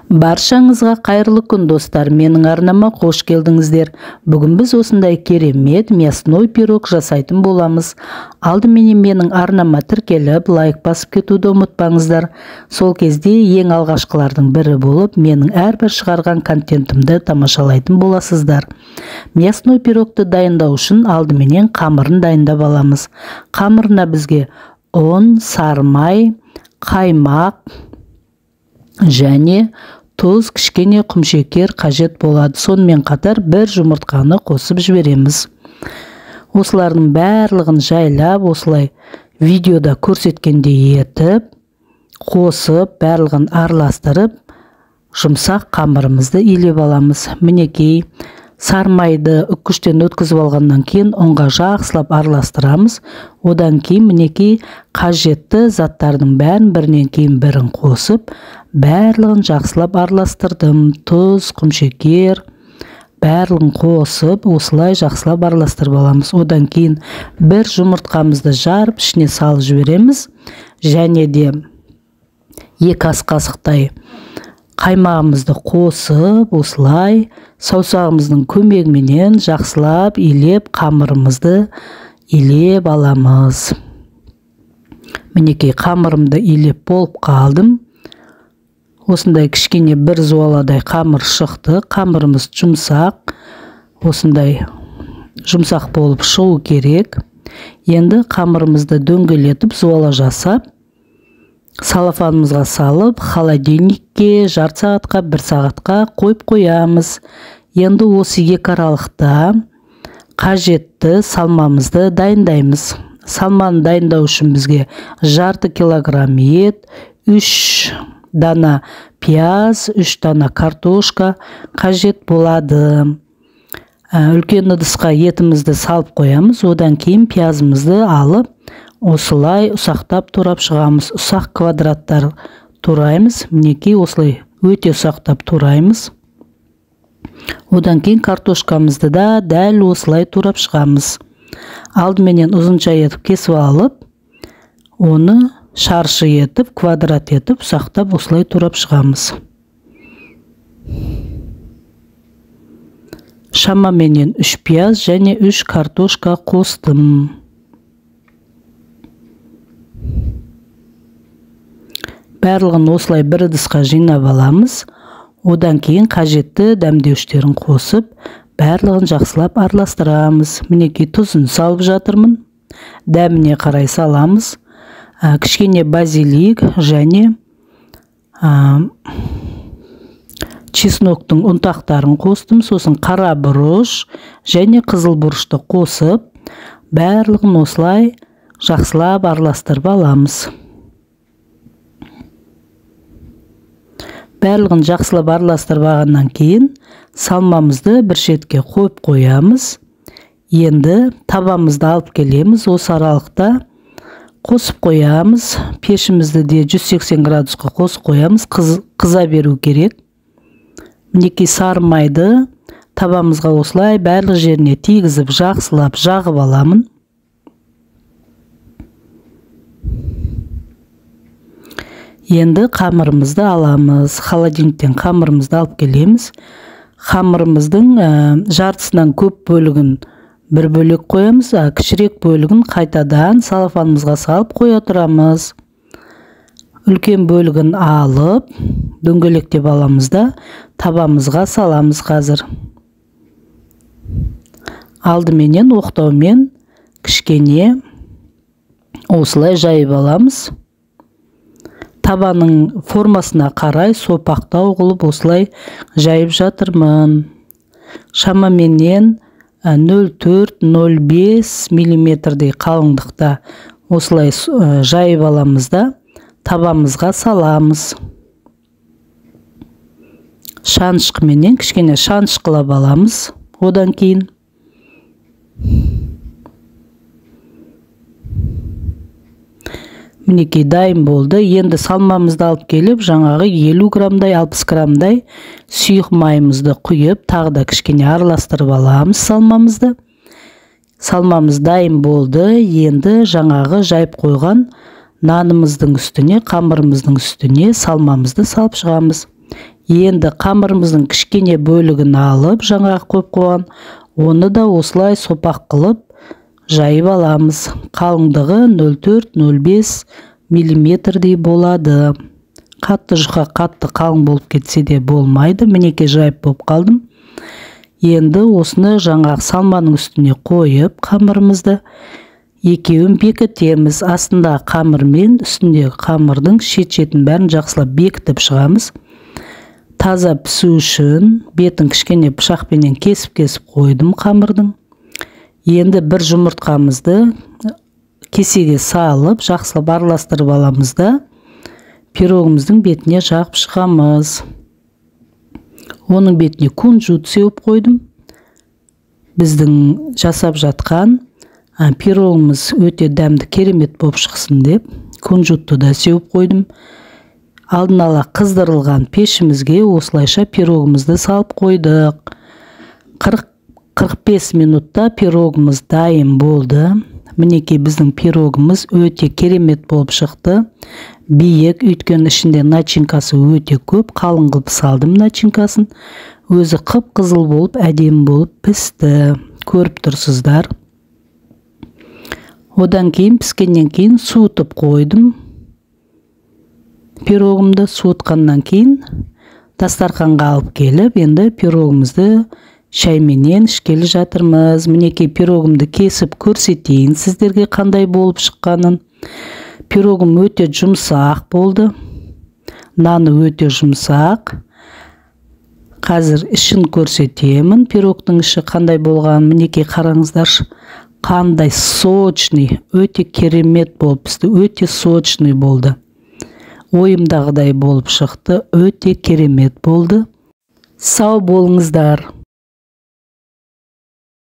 Баршаңызға қайырлы күн достар, менің арнама қош келдіңіздер. Бүгін біз осындай керемет мясной пирог жасайтын боламыз. Алдымен менің арнама тіркеліп, лайк басып кетуді ұмытпаңыздар. Сол кезде ең алғашқылардың бірі болып, менің әрбір шығарған контентімді тамашалайтын боласыздар. Мясной пирогты дайындау үшін алдымен қамырын дайындап аламыз. Қамырына бізге ұн, сары май, қаймақ және тұз, кішкене құмшекер қажет болады. Сонымен қатар бір жұмыртқаны қосып жібереміз. Осылардың барлығын жайлап, осылай видеода көрсеткендей етіп, қосып, барлығын араластырып, жұмсақ қамырымызды илеп аламыз. Мінекей, сары майды үккіштен өткізіп алғаннан кейін ұнға жақсылап араластырамыз. Одан кейін мінекей қажетті заттардың бәрін бірінен кейін бірін қосып, барлығын жақсылап араластырдым. Тұз, құмшекер, барлығын қосып, осылай жақсылап араластырып аламыз. Одан кейін бір жұмыртқамызды жарып, ішіне салып жібереміз. Және де 2 ас қасықтай қаймағымызды қосып, осылай саусағымыздың көмегіменен жақсылап илеп, қамырымызды илеп аламыз. Мінекей қамырымды илеп болып қалдым. Осындай кішкене бір зуаладай қамыр шықты. Қамырымыз жұмсақ, осындай жұмсақ болып шығу керек. Енді қамырымызды дөңгелетіп, зуала жасап, салафанымызға салып, холодильникке жарты сағатқа, 1 сағатқа қойып қоямыз. Енді осы 2 аралықта қажетті салмамызды дайындаймыз. Салманы дайындау үшін бізге жарты килограмм ет, 3 дана пияз, 3 дана картошка қажет болады. Үлкен ыдысқа етімізді салып қоямыз. Одан кейін пиязымызды алып, осылай ұсақтап турап шығамыз. Ұсақ квадраттар тураймыз. Мінекей осылай өте ұсақтап тураймыз. Одан кейін картошкамызды да дәл осылай турап шығамыз. Алдыменен ұзынша етіп кесіп алып, оны шаршы етіп, квадрат етіп, ұсақтап осылай турап шығамыз. Шамаменен 3 пияз және 3 картошка қостым. Барлығын осылай бір ыдысқа жинап аламыз. Одан кейін қажетті дәмдеуіштерін қосып, барлығын жақсылап араластырамыз. Мінекей тұзын салып жатырмын. Дәміне қарай саламыз. Кішкене базилик және чесноктың ұнтақтарын қостым. Сосын қара бұрыш және қызыл бұрышты қосып, барлығын осылай жақсылап араластырып аламыз. Барлығын жақсылап араластырып алғаннан кейін салмамызды бір шетке қойып қоямыз. Енді табамызды алып келеміз. Осы аралықта қосып қоямыз. Пешімізді де 180 градусқа қосып қоямыз. Қыза беру керек. Мінекей сары майды табамызға осылай барлық жеріне тигізіп, жақсылап жағып аламын. Енді қамырымызды аламыз. Холодильниктен қамырымызды алып келеміз. Қамырымыздың жартысынан көп бөлігін бір бөлек қоямыз, кішірек бөлігін қайтадан салафанымызға салып қоя тұрамыз. Үлкен бөлігін алып, дөңгелектеп аламыз да табамызға саламыз қазір. Алдыменен оқтаумен кішкене осылай жайып аламыз. Табаның формасына қарай сопақтау қылып осылай жайып жатырмын. Шамаменен 0,4-0,5 миллиметрдей қалыңдықта осылай жайып аламыз да табамызға саламыз. Шанышқыменен кішкене шанышқылап аламыз. Одан кейін мінекей дайын болды. Енді салмамызды алып келіп, жаңағы 50 грамдай, 60 грамдай сұйық майымызды құйып, тағы да кішкене араластырып аламыз салмамызды. Салмамыз дайын болды. Енді жаңағы жайып қойған нанымыздың үстіне, қамырымыздың үстіне салмамызды салып шығамыз. Енді қамырымыздың кішкене бөлігін алып, жаңағы қойып қойған, оны да осылай сопақ қылып жайып аламыз. Қалыңдығы 0,4-0,5 миллиметрдей болады. Қатты жұқа, қатты қалың болып кетсе де болмайды. Мінекей жайып болып қалдым. Енді осыны жаңағы салманың үстіне қойып, қамырымызды екеуін бекітеміз. Астында қамыр мен үстіндегі қамырдың шет-шетін бәрін жақсылап бекітіп шығамыз. Таза пісу үшін бетін кішкене пышақпенен кесіп қойдым қамырдың. Енді бір жұмыртқамызды кесеге салып, жақсылап араластырып аламыз да пирогымыздың бетіне жағып шығамыз. Оның бетіне кунжут сеуіп қойдым. Біздің жасап жатқан пирогымыз өте дәмді, керемет болып шықсын деп кунжутты да сеуіп қойдым. Алдын ала қыздырылған пешімізге осылайша пирогымызды салып қойдық. 40-45 минутта пирогымыз дайын болды. Мінекей біздің пирогымыз өте керемет болып шықты. Биік, өйткені ішінде начинкасы өте көп, қалың қылып салдым начинкасын. Өзі қып-қызыл болып, әдемі болып пісті. Көріп тұрсыздар. Одан кейін піскеннен кейін суытып қойдым. Пирогымды суытқаннан кейін дастарханға алып келіп, енді пирогымызды шайменен ішкелі жатырмыз. Мінекей пирогымды кесіп көрсетейін сіздерге қандай болып шыққанын. Пирогым өте жұмсақ болды. Наны өте жұмсақ. Қазір ішін көрсетемін. Пирогтың іші қандай болған. Мінекей қараңыздар. Қандай сочный, өте керемет болып пісті. Өте сочный болды. Ойымдағыдай болып шықты. Өте керемет болды. Сау болыңыздар.